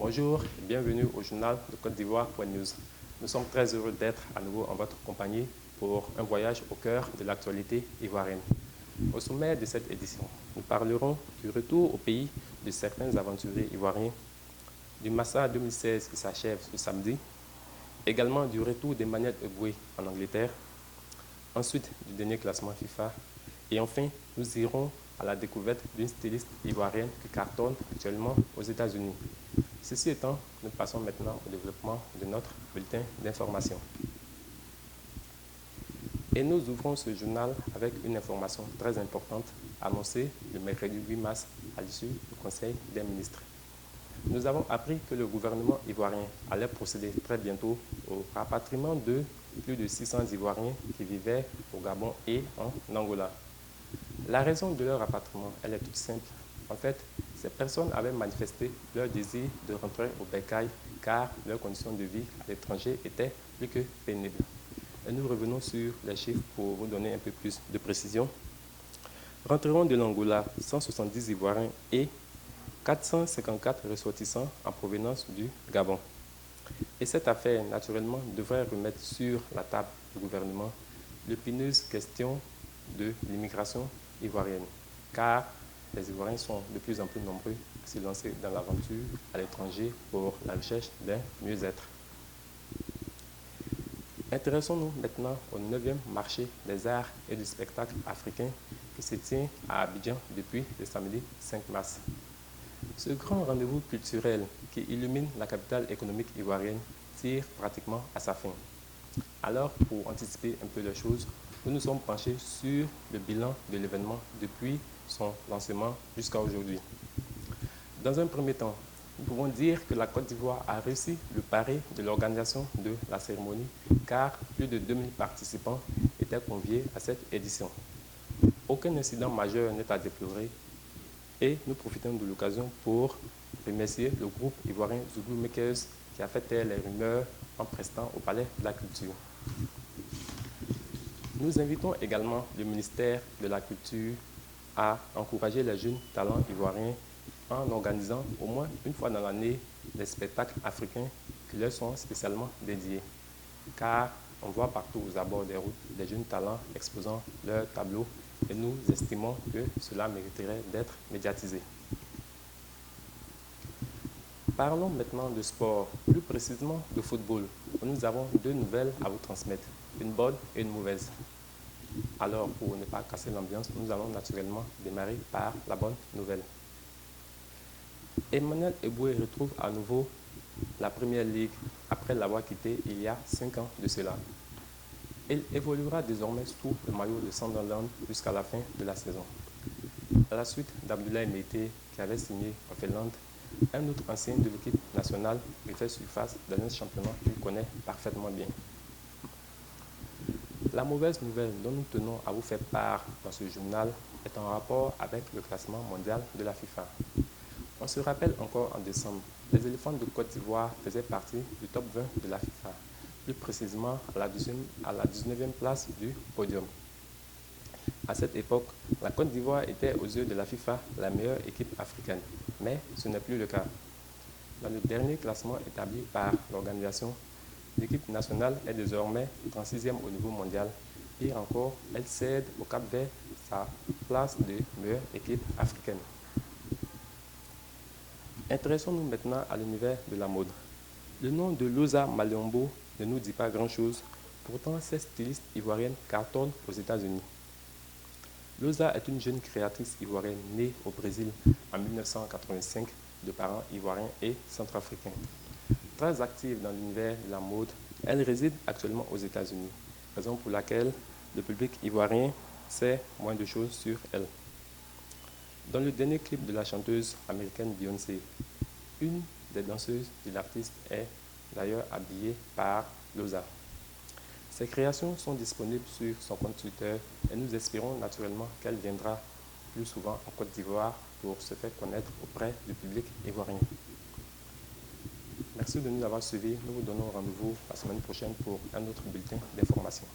Bonjour et bienvenue au journal de Côte d'Ivoire.news. Nous sommes très heureux d'être à nouveau en votre compagnie pour un voyage au cœur de l'actualité ivoirienne. Au sommet de cette édition, nous parlerons du retour au pays de certains aventuriers ivoiriens, du Massa 2016 qui s'achève ce samedi, également du retour d'Emmanuel Eboué en Angleterre, ensuite du dernier classement FIFA, et enfin, nous irons à la découverte d'une styliste ivoirienne qui cartonne actuellement aux États-Unis. Ceci étant, nous passons maintenant au développement de notre bulletin d'information. Et nous ouvrons ce journal avec une information très importante annoncée le mercredi 8 mars à l'issue du Conseil des ministres. Nous avons appris que le gouvernement ivoirien allait procéder très bientôt au rapatriement de plus de 600 Ivoiriens qui vivaient au Gabon et en Angola. La raison de leur rapatriement, elle est toute simple. En fait, ces personnes avaient manifesté leur désir de rentrer au bercail car leurs conditions de vie à l'étranger étaient plus que pénibles. Et nous revenons sur les chiffres pour vous donner un peu plus de précision. Rentreront de l'Angola 170 Ivoiriens et 454 ressortissants en provenance du Gabon. Et cette affaire, naturellement, devrait remettre sur la table du gouvernement l'épineuse question de l'immigration ivoirienne, car les Ivoiriens sont de plus en plus nombreux à se lancer dans l'aventure à l'étranger pour la recherche d'un mieux-être. Intéressons-nous maintenant au 9e marché des arts et du spectacle africain qui se tient à Abidjan depuis le samedi 5 mars. Ce grand rendez-vous culturel qui illumine la capitale économique ivoirienne tire pratiquement à sa fin. Alors, pour anticiper un peu les choses, nous nous sommes penchés sur le bilan de l'événement depuis son lancement jusqu'à aujourd'hui. Dans un premier temps, nous pouvons dire que la Côte d'Ivoire a réussi le pari de l'organisation de la cérémonie car plus de 2000 participants étaient conviés à cette édition. Aucun incident majeur n'est à déplorer et nous profitons de l'occasion pour remercier le groupe ivoirien Zouglou Makers qui a fait taire les rumeurs en prestant au Palais de la Culture. Nous invitons également le ministère de la Culture à encourager les jeunes talents ivoiriens en organisant au moins une fois dans l'année des spectacles africains qui leur sont spécialement dédiés. Car on voit partout aux abords des routes des jeunes talents exposant leurs tableaux et nous estimons que cela mériterait d'être médiatisé. Parlons maintenant de sport, plus précisément de football, où nous avons deux nouvelles à vous transmettre, une bonne et une mauvaise. Alors, pour ne pas casser l'ambiance, nous allons naturellement démarrer par la bonne nouvelle. Emmanuel Eboué retrouve à nouveau la Première Ligue après l'avoir quitté il y a 5 ans de cela. Il évoluera désormais sous le maillot de Sunderland jusqu'à la fin de la saison. À la suite d'Abdoulaye Meïté, qui avait signé en Finlande, un autre ancien de l'équipe nationale refait surface dans un championnat qu'il connaît parfaitement bien. La mauvaise nouvelle dont nous tenons à vous faire part dans ce journal est en rapport avec le classement mondial de la FIFA. On se rappelle encore en décembre, les éléphants de Côte d'Ivoire faisaient partie du top 20 de la FIFA, plus précisément à la 19e place du podium. À cette époque, la Côte d'Ivoire était aux yeux de la FIFA la meilleure équipe africaine, mais ce n'est plus le cas. Dans le dernier classement établi par l'organisation, l'équipe nationale est désormais 36e au niveau mondial. Pire encore, elle cède au Cap-Vert sa place de meilleure équipe africaine. Intéressons-nous maintenant à l'univers de la mode. Le nom de Loza Maliombo ne nous dit pas grand-chose, pourtant cette styliste ivoirienne cartonne aux États-Unis. Loza est une jeune créatrice ivoirienne née au Brésil en 1985 de parents ivoiriens et centrafricains. Très active dans l'univers de la mode, elle réside actuellement aux États-Unis, raison pour laquelle le public ivoirien sait moins de choses sur elle. Dans le dernier clip de la chanteuse américaine Beyoncé, une des danseuses de l'artiste est d'ailleurs habillée par Loza. Ses créations sont disponibles sur son compte Twitter et nous espérons naturellement qu'elle viendra plus souvent en Côte d'Ivoire pour se faire connaître auprès du public ivoirien. Merci de nous avoir suivis. Nous vous donnons rendez-vous la semaine prochaine pour un autre bulletin d'information.